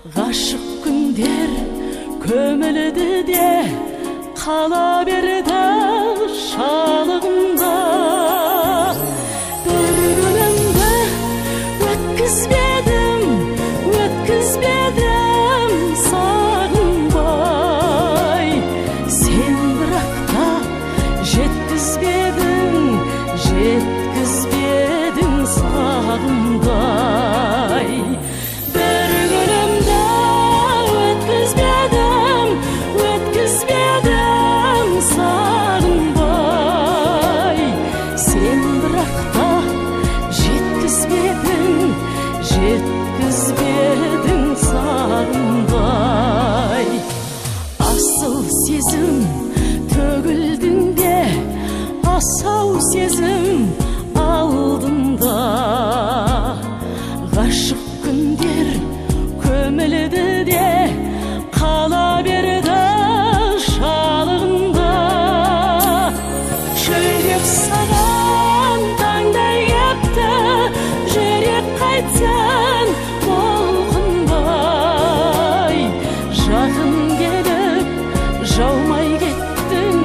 Ғашық күндер көмілді де қала берді шалығында. Бір күнімді өткізбедім сағынбай. Сен бірақ та жеткізбедің сағынбай. Бір күнімді өткізбедім сағынбай. Сен бірақ та жеткізбедің сағынбай. Асыл сезім төгілдің де, асау сезім алдында. Ғашық күндер көмілді де қала берді шалығында. Шөлдеп саған таңдай кепті, жүрек қайтсаң толқынбай. Жақын келіп жаумай кеттің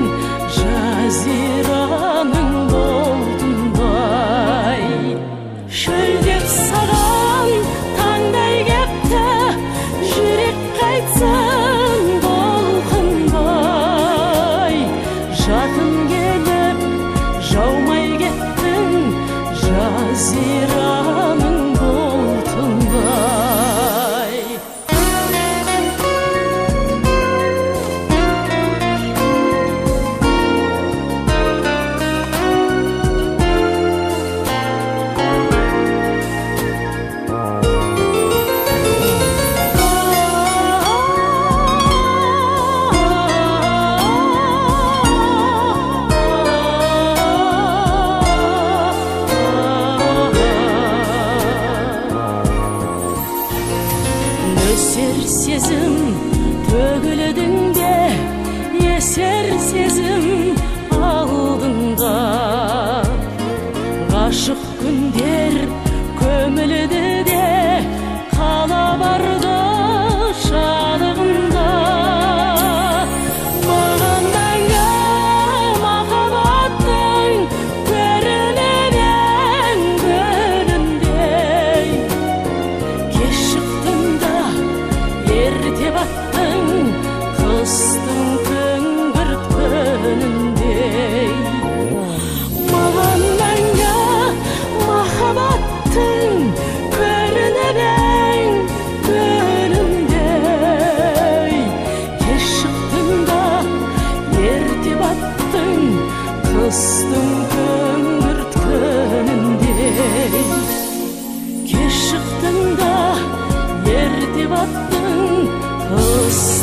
жазираның болтындай. Шөлдеп саған таңдай кепті, жүрек қайтсаң толқынбай. Жақын келіп жаумай кеттің жазираның болтындай. Өсер сезім төгілдің де, есер сезім алдында. Ғашық күндер көмілді де қала барды шалығында. Маған мәңгі махаббаттың көрінген күніндей. Кеш шықтың да ерте баттың қыстың күңгірт күніндей. Маған мәңгі махаббаттың көрінген күніндей. Кеш шықтың да ерте баттың қыстың күңгірт күніндей. Кеш шықтың да ерте баттың қыстың